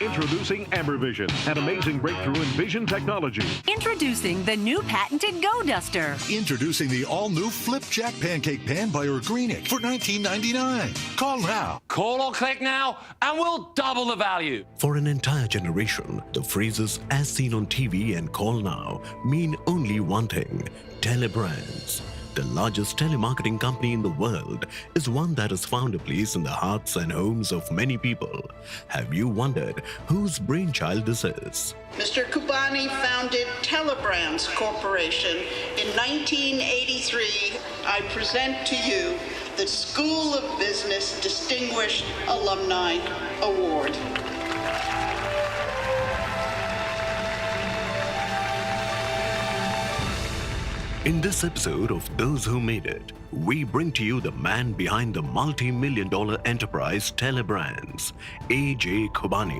Introducing AmberVision, an amazing breakthrough in vision technology. Introducing the new patented Go Duster. Introducing the all-new Flipjack Pancake Pan by Organic for $19.99. Call now. Call or click now, and we'll double the value. For an entire generation, the phrases "as seen on TV" and "call now" mean only one thing: Telebrands. The largest telemarketing company in the world is one that has found a place in the hearts and homes of many people. Have you wondered whose brainchild this is? Mr. Khubani founded Telebrands Corporation in 1983. I present to you the School of Business Distinguished Alumni Award. In this episode of Those Who Made It, we bring to you the man behind the multi-million-dollar enterprise Telebrands, A.J. Khubani.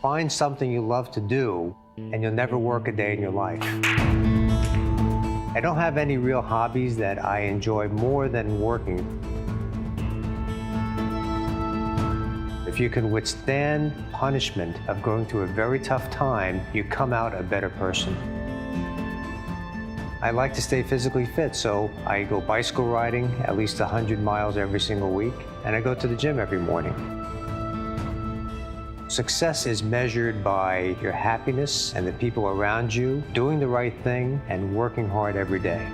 Find something you love to do, and you'll never work a day in your life. I don't have any real hobbies that I enjoy more than working. If you can withstand punishment of going through a very tough time, you come out a better person. I like to stay physically fit, so I go bicycle riding at least 100 miles every single week, and I go to the gym every morning. Success is measured by your happiness and the people around you, doing the right thing and working hard every day.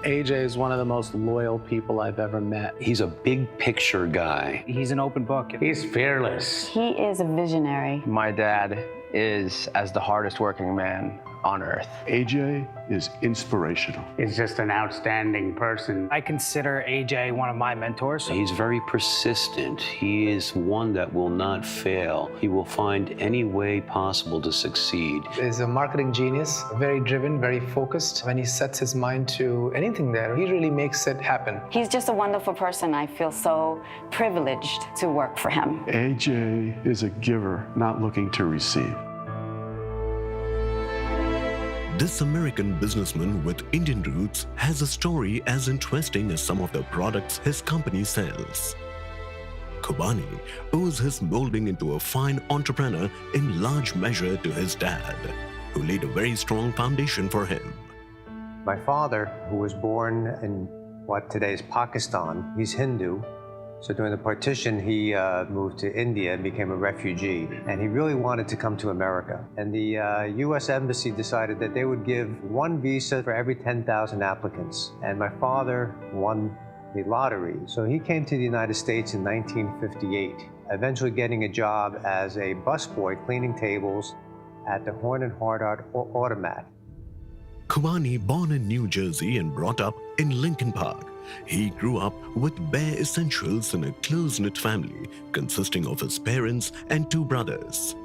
AJ is one of the most loyal people I've ever met. He's a big picture guy. He's an open book. He's fearless. He is a visionary. My dad is as the hardest working man on earth. AJ is inspirational. He's just an outstanding person. I consider AJ one of my mentors. He's very persistent. He is one that will not fail. He will find any way possible to succeed. He's a marketing genius, very driven, very focused. When he sets his mind to anything there, he really makes it happen. He's just a wonderful person. I feel so privileged to work for him. AJ is a giver, not looking to receive. This American businessman with Indian roots has a story as interesting as some of the products his company sells. Khubani owes his molding into a fine entrepreneur in large measure to his dad, who laid a very strong foundation for him. My father, who was born in what today is Pakistan, he's Hindu. So during the partition, he moved to India and became a refugee. And he really wanted to come to America. And the U.S. Embassy decided that they would give one visa for every 10,000 applicants. And my father won the lottery. So he came to the United States in 1958, eventually getting a job as a busboy cleaning tables at the Horn & Hardart Automat. Khubani, born in New Jersey and brought up in Lincoln Park, he grew up with bare essentials in a close-knit family consisting of his parents and two brothers.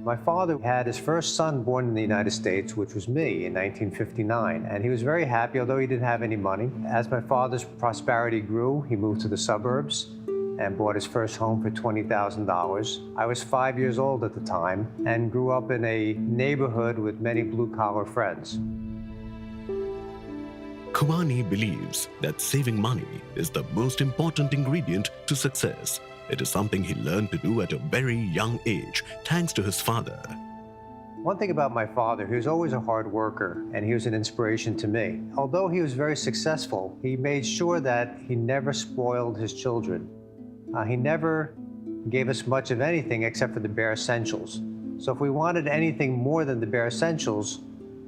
My father had his first son born in the United States, which was me, in 1959, and he was very happy, although he didn't have any money. As my father's prosperity grew, he moved to the suburbs and bought his first home for $20,000. I was 5 years old at the time and grew up in a neighborhood with many blue-collar friends. Khubani believes that saving money is the most important ingredient to success. It is something he learned to do at a very young age, thanks to his father. One thing about my father, he was always a hard worker, and he was an inspiration to me. Although he was very successful, he made sure that he never spoiled his children. He never gave us much of anything except for the bare essentials. So if we wanted anything more than the bare essentials,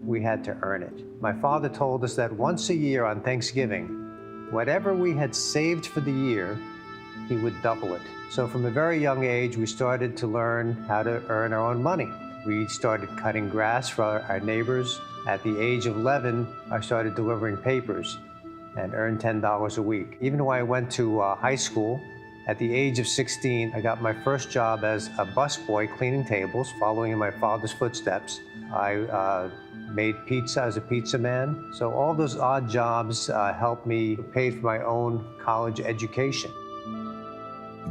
we had to earn it. My father told us that once a year on Thanksgiving, whatever we had saved for the year, he would double it. So from a very young age, we started to learn how to earn our own money. We started cutting grass for our neighbors. At the age of 11, I started delivering papers and earned $10 a week. Even though I went to high school, at the age of 16, I got my first job as a busboy cleaning tables, following in my father's footsteps. I made pizza as a pizza man. So all those odd jobs helped me pay for my own college education.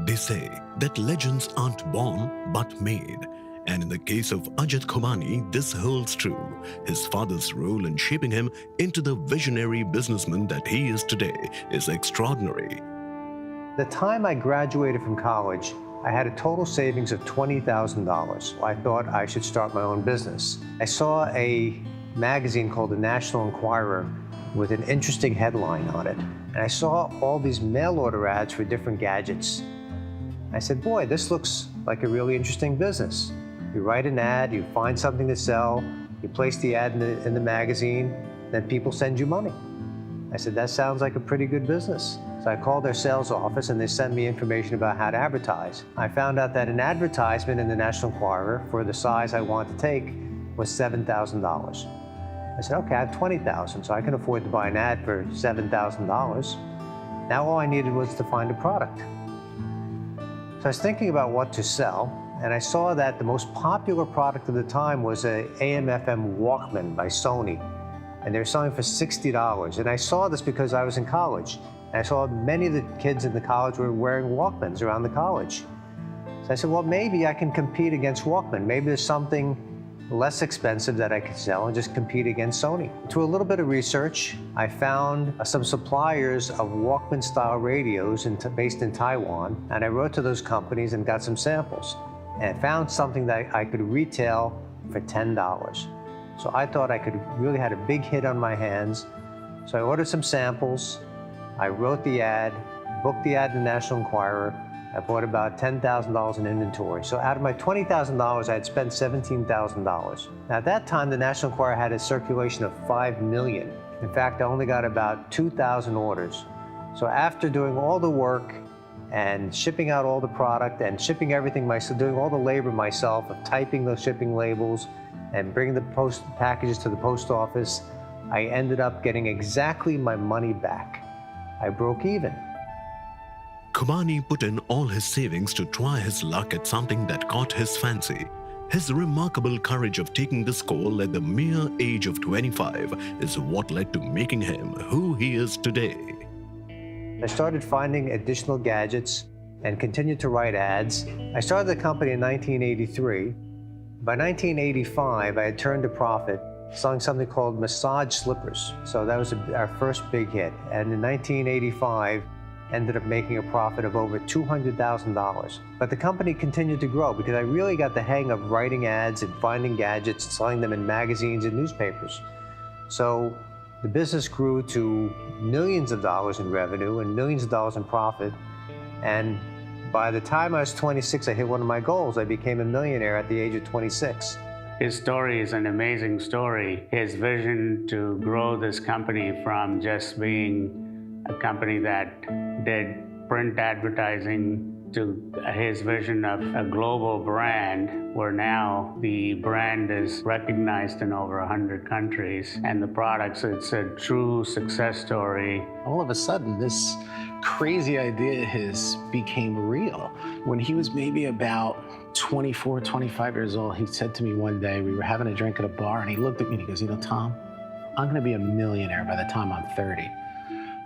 They say that legends aren't born but made. And in the case of Ajit Khubani, this holds true. His father's role in shaping him into the visionary businessman that he is today is extraordinary. The time I graduated from college, I had a total savings of $20,000. I thought I should start my own business. I saw a magazine called the National Enquirer with an interesting headline on it. And I saw all these mail order ads for different gadgets. I said, boy, this looks like a really interesting business. You write an ad, you find something to sell, you place the ad in the magazine, then people send you money. I said, that sounds like a pretty good business. So I called their sales office and they sent me information about how to advertise. I found out that an advertisement in the National Enquirer for the size I wanted to take was $7,000. I said, okay, I have $20,000, so I can afford to buy an ad for $7,000. Now all I needed was to find a product. So I was thinking about what to sell, and I saw that the most popular product of the time was a AM/FM Walkman by Sony, and they were selling for $60. And I saw this because I was in college, and I saw many of the kids in the college were wearing Walkmans around the college. So I said, well, maybe I can compete against Walkman. Maybe there's something less expensive that I could sell and just compete against Sony. Through a little bit of research, I found some suppliers of Walkman-style radios based in Taiwan, and I wrote to those companies and got some samples. And I found something that I could retail for $10. So I thought I could really had a big hit on my hands. So I ordered some samples, I wrote the ad, booked the ad in the National Enquirer. I bought about $10,000 in inventory. So out of my $20,000, I had spent $17,000. Now at that time, the National Enquirer had a circulation of 5 million. In fact, I only got about 2,000 orders. So after doing all the work and shipping out all the product and shipping everything myself, doing all the labor myself of typing those shipping labels and bringing the packages to the post office, I ended up getting exactly my money back. I broke even. Khubani put in all his savings to try his luck at something that caught his fancy. His remarkable courage of taking this call at the mere age of 25 is what led to making him who he is today. I started finding additional gadgets and continued to write ads. I started the company in 1983. By 1985, I had turned a profit selling something called massage slippers. So that was our first big hit. And in 1985, ended up making a profit of over $200,000. But the company continued to grow because I really got the hang of writing ads and finding gadgets and selling them in magazines and newspapers. So the business grew to millions of dollars in revenue and millions of dollars in profit. And by the time I was 26, I hit one of my goals. I became a millionaire at the age of 26. His story is an amazing story. His vision to grow this company from just being a company that did print advertising to his vision of a global brand, where now the brand is recognized in over 100 countries, and the products, it's a true success story. All of a sudden, this crazy idea of his became real. When he was maybe about 24, 25 years old, he said to me one day, we were having a drink at a bar, and he looked at me and he goes, you know, Tom, I'm gonna be a millionaire by the time I'm 30.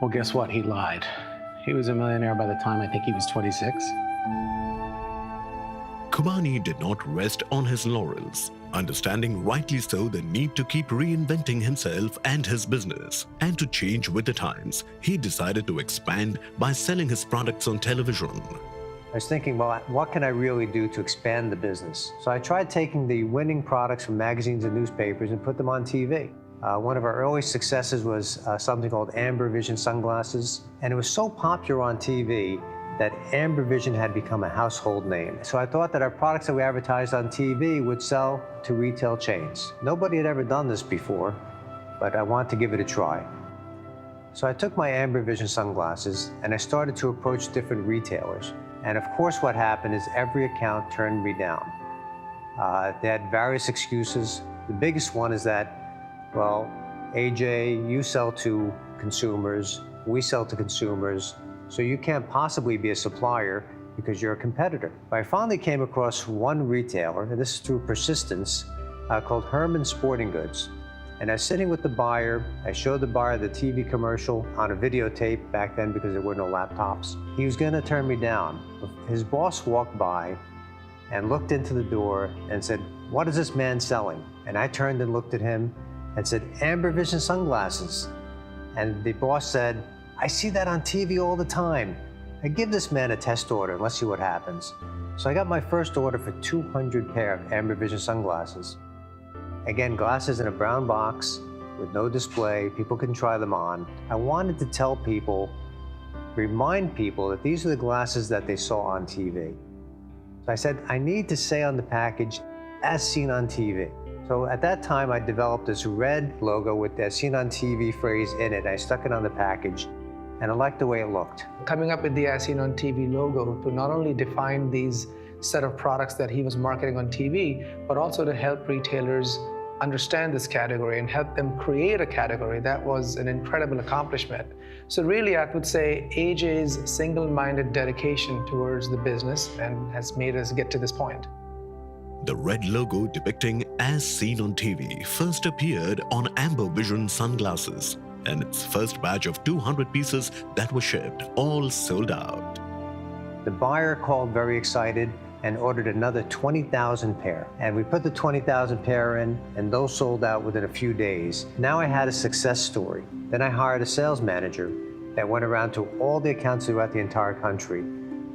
Well, guess what? He lied. He was a millionaire by the time I think he was 26. Khubani did not rest on his laurels, understanding rightly so the need to keep reinventing himself and his business. And to change with the times, he decided to expand by selling his products on television. I was thinking, well, what can I really do to expand the business? So I tried taking the winning products from magazines and newspapers and put them on TV. One of our early successes was something called Amber Vision sunglasses. And it was so popular on TV that Amber Vision had become a household name. So I thought that our products that we advertised on TV would sell to retail chains. Nobody had ever done this before, but I wanted to give it a try. So I took my Amber Vision sunglasses and I started to approach different retailers. And of course what happened is every account turned me down. They had various excuses. The biggest one is that, well, AJ, you sell to consumers, we sell to consumers, so you can't possibly be a supplier because you're a competitor. But I finally came across one retailer, and this is through persistence, called Herman Sporting Goods. And I was sitting with the buyer. I showed the buyer the TV commercial on a videotape back then because there were no laptops. He was gonna turn me down. His boss walked by and looked into the door and said, "What is this man selling?" And I turned and looked at him and said, "Amber Vision sunglasses." And the boss said, "I see that on TV all the time. I give this man a test order and let's see what happens." So I got my first order for 200 pair of Amber Vision sunglasses. Again, glasses in a brown box with no display, people can try them on. I wanted to tell people, remind people that these are the glasses that they saw on TV. So I said, I need to say on the package, "as seen on TV." So at that time, I developed this red logo with the "as seen on TV" phrase in it. I stuck it on the package, and I liked the way it looked. Coming up with the "as seen on TV" logo to not only define these set of products that he was marketing on TV, but also to help retailers understand this category and help them create a category, that was an incredible accomplishment. So really, I would say AJ's single-minded dedication towards the business and has made us get to this point. The red logo depicting "as seen on TV" first appeared on Amber Vision sunglasses, and its first batch of 200 pieces that were shipped all sold out. The buyer called very excited and ordered another 20,000 pair. And we put the 20,000 pair in, and those sold out within a few days. Now I had a success story. Then I hired a sales manager that went around to all the accounts throughout the entire country.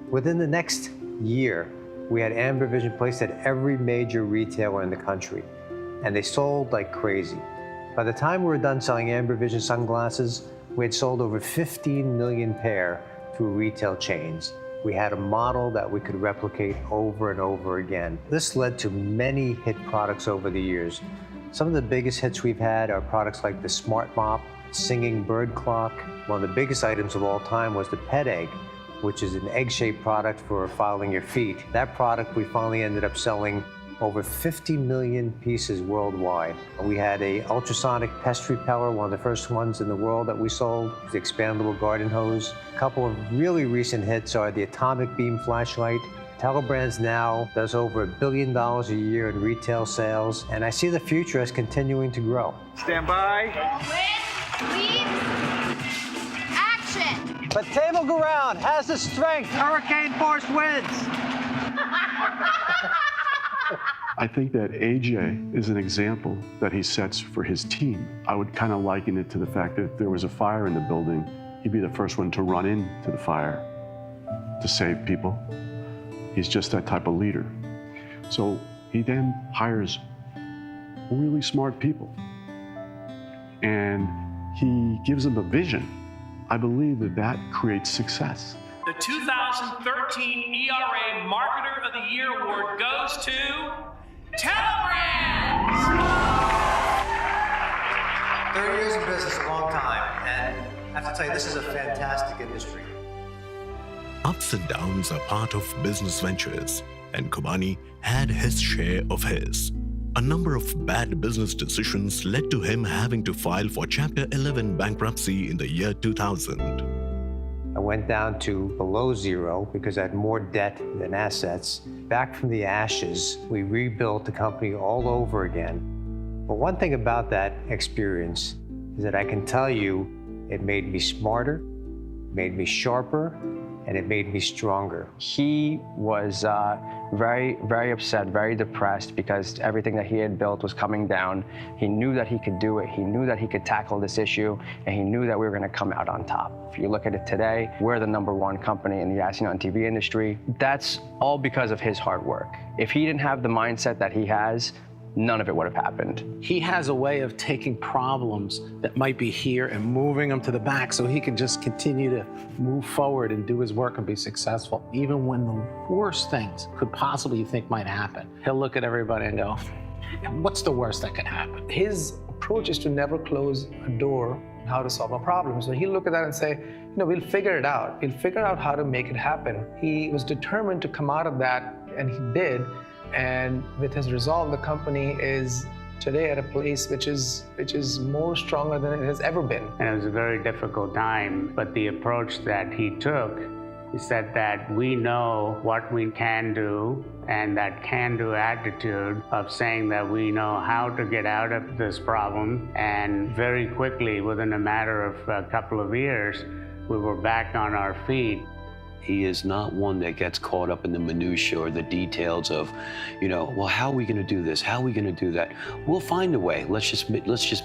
Within the next year, we had Amber Vision placed at every major retailer in the country, and they sold like crazy. By the time we were done selling Amber Vision sunglasses, we had sold over 15 million pair through retail chains. We had a model that we could replicate over and over again. This led to many hit products over the years. Some of the biggest hits we've had are products like the Smart Mop, Singing Bird Clock. One of the biggest items of all time was the Pet Egg, which is an egg-shaped product for filing your feet. That product we finally ended up selling over 50 million pieces worldwide. We had a ultrasonic pest repeller, one of the first ones in the world that we sold, the expandable garden hose. A couple of really recent hits are the atomic beam flashlight. Telebrands now does over $1 billion a year in retail sales, and I see the future as continuing to grow. Stand by. Action! But table ground has the strength, hurricane force winds. I think that AJ is an example that he sets for his team. I would kind of liken it to the fact that if there was a fire in the building, he'd be the first one to run into the fire to save people. He's just that type of leader. So he then hires really smart people, and he gives them a vision. I believe that that creates success. The 2013 ERA Marketer of the Year Award goes to Telebrands! 30 years in business, a long time, and I have to tell you, this is a fantastic industry. Ups and downs are part of business ventures, and Khubani had his share of his. A number of bad business decisions led to him having to file for Chapter 11 bankruptcy in the year 2000. I went down to below zero because I had more debt than assets. Back from the ashes, we rebuilt the company all over again. But one thing about that experience is that I can tell you it made me smarter, made me sharper, and it made me stronger. He was very, very upset, very depressed because everything that he had built was coming down. He knew that he could do it. He knew that he could tackle this issue, and he knew that we were going to come out on top. If you look at it today, we're the #1 company in the as seen on TV industry. That's all because of his hard work. If he didn't have the mindset that he has, none of it would have happened. He has a way of taking problems that might be here and moving them to the back so he can just continue to move forward and do his work and be successful. Even when the worst things could possibly think might happen, he'll look at everybody and go, what's the worst that could happen? His approach is to never close a door on how to solve a problem. So he'll look at that and say, we'll figure it out. We'll figure out how to make it happen. He was determined to come out of that, and he did. And with his resolve, the company is today at a place which is more stronger than it has ever been. And it was a very difficult time, but the approach that he took, he said that we know what we can do, and that can-do attitude of saying that we know how to get out of this problem. And very quickly, within a matter of a couple of years, we were back on our feet. He is not one that gets caught up in the minutiae or the details of, well, how are we going to do this? How are we going to do that? We'll find a way. Let's just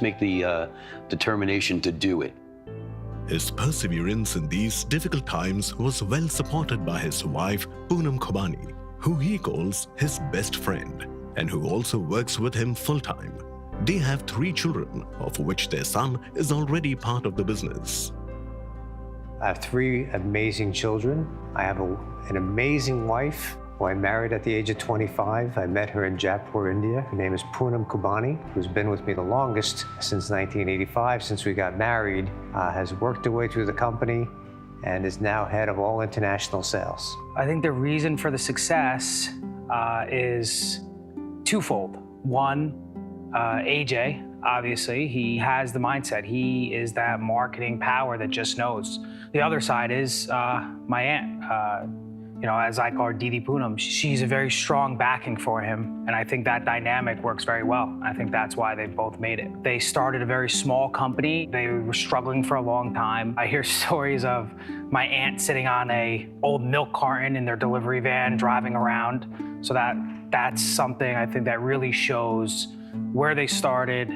make the determination to do it. His perseverance in these difficult times was well supported by his wife, Poonam Khubani, who he calls his best friend, and who also works with him full-time. They have 3 children, of which their son is already part of the business. I have 3 amazing children. I have an amazing wife who I married at the age of 25. I met her in Jaipur, India. Her name is Poonam Khubani, who's been with me the longest since 1985, since we got married, has worked her way through the company, and is now head of all international sales. I think the reason for the success is twofold. One, AJ, obviously, he has the mindset. He is that marketing power that just knows. The other side is my aunt. As I call her Didi Poonam, she's a very strong backing for him. And I think that dynamic works very well. I think that's why they both made it. They started a very small company. They were struggling for a long time. I hear stories of my aunt sitting on an old milk carton in their delivery van, driving around. So that's something I think that really shows where they started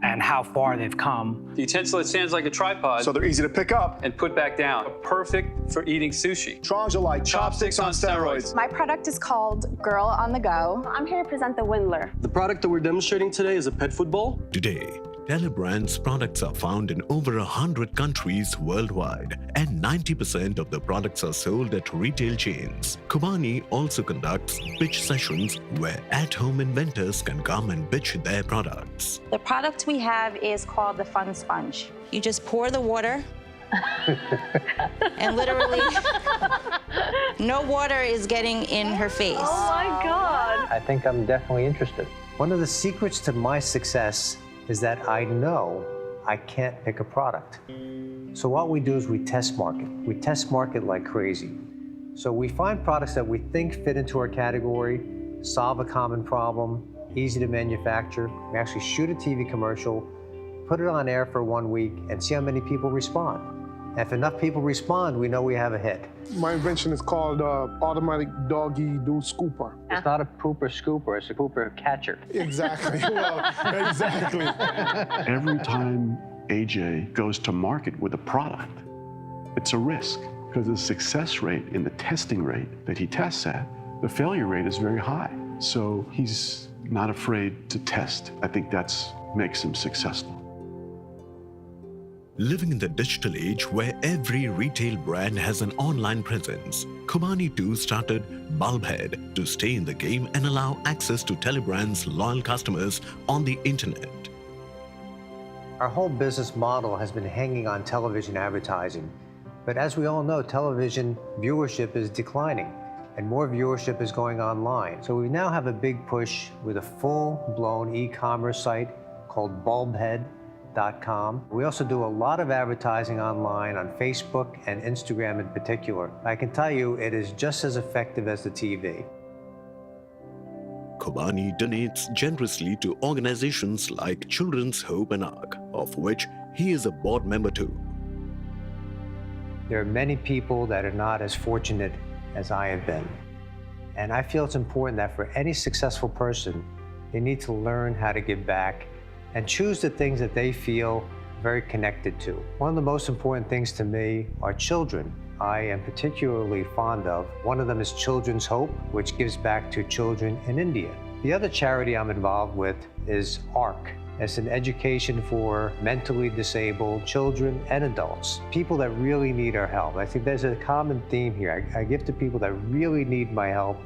and how far they've come. The utensil, it stands like a tripod. So they're easy to pick up and put back down. Perfect for eating sushi. Tongs are like chopsticks on steroids. My product is called Girl on the Go. I'm here to present the Windler. The product that we're demonstrating today is a pet food bowl. Today, Telebrands products are found in over 100 countries worldwide, and 90% of the products are sold at retail chains. Khubani also conducts pitch sessions where at-home inventors can come and pitch their products. The product we have is called the Fun Sponge. You just pour the water, and literally no water is getting in her face. Oh my God. I think I'm definitely interested. One of the secrets to my success is that I know I can't pick a product. So what we do is we test market. We test market like crazy. So we find products that we think fit into our category, solve a common problem, easy to manufacture. We actually shoot a TV commercial, put it on air for 1 week, and see how many people respond. And if enough people respond, we know we have a hit. My invention is called automatic doggy do scooper. It's not a pooper scooper, it's a pooper catcher. Exactly, well, exactly. Every time AJ goes to market with a product, it's a risk because the success rate in the testing rate that he tests at, the failure rate is very high. So he's not afraid to test. I think that's makes him successful. Living in the digital age where every retail brand has an online presence, Khubani too started Bulbhead to stay in the game and allow access to Telebrands' loyal customers on the internet. Our whole business model has been hanging on television advertising. But as we all know, television viewership is declining and more viewership is going online. So we now have a big push with a full-blown e-commerce site called Bulbhead.com. We also do a lot of advertising online on Facebook and Instagram in particular. I can tell you it is just as effective as the TV. Khubani donates generously to organizations like Children's Hope and Ark, of which he is a board member too. There are many people that are not as fortunate as I have been. And I feel it's important that for any successful person, they need to learn how to give back and choose the things that they feel very connected to. One of the most important things to me are children. I am particularly fond of. One of them is Children's Hope, which gives back to children in India. The other charity I'm involved with is ARC. It's an education for mentally disabled children and adults, people that really need our help. I think there's a common theme here. I give to people that really need my help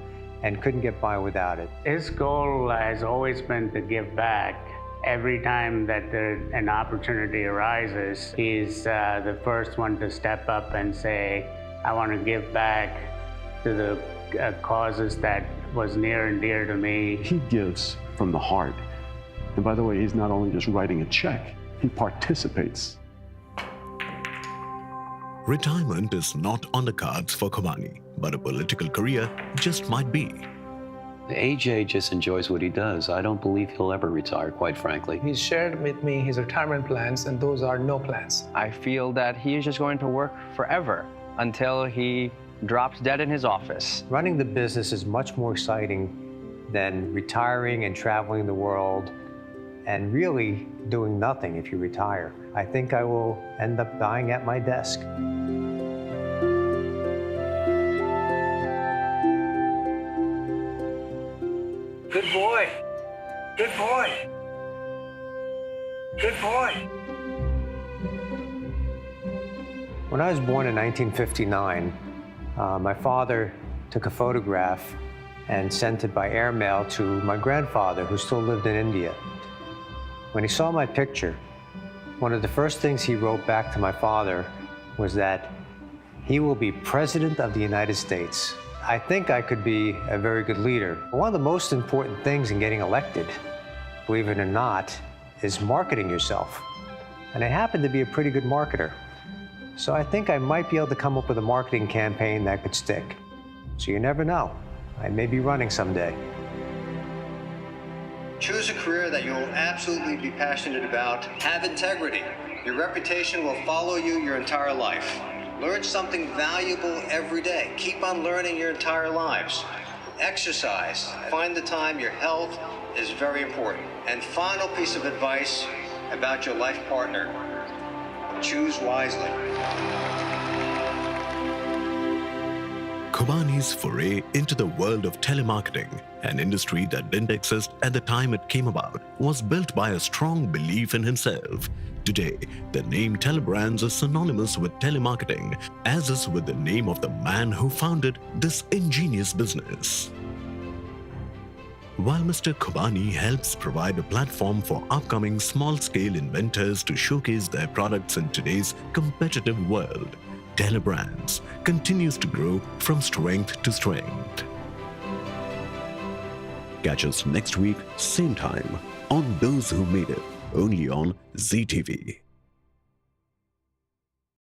and couldn't get by without it. His goal has always been to give back. Every time that an opportunity arises, he's the first one to step up and say, I want to give back to the causes that was near and dear to me. He gives from the heart. And by the way, he's not only just writing a check, he participates. Retirement is not on the cards for Khubani, but a political career just might be. AJ just enjoys what he does. I don't believe he'll ever retire, quite frankly. He's shared with me his retirement plans, and those are no plans. I feel that he is just going to work forever until he drops dead in his office. Running the business is much more exciting than retiring and traveling the world and really doing nothing if you retire. I think I will end up dying at my desk. Good boy. Good boy. Good boy. When I was born in 1959, my father took a photograph and sent it by airmail to my grandfather, who still lived in India. When he saw my picture, one of the first things he wrote back to my father was that he will be President of the United States. I think I could be a very good leader. One of the most important things in getting elected, believe it or not, is marketing yourself. And I happen to be a pretty good marketer. So I think I might be able to come up with a marketing campaign that could stick. So you never know. I may be running someday. Choose a career that you'll absolutely be passionate about. Have integrity. Your reputation will follow you your entire life. Learn something valuable every day. Keep on learning your entire lives. Exercise. Find the time. Your health is very important. And final piece of advice about your life partner. Choose wisely. Khubani's foray into the world of telemarketing, an industry that didn't exist at the time it came about, was built by a strong belief in himself. Today, the name Telebrands is synonymous with telemarketing, as is with the name of the man who founded this ingenious business. While Mr. Khubani helps provide a platform for upcoming small-scale inventors to showcase their products in today's competitive world, Telebrands continues to grow from strength to strength. Catch us next week, same time, on Those Who Made It, only on ZTV.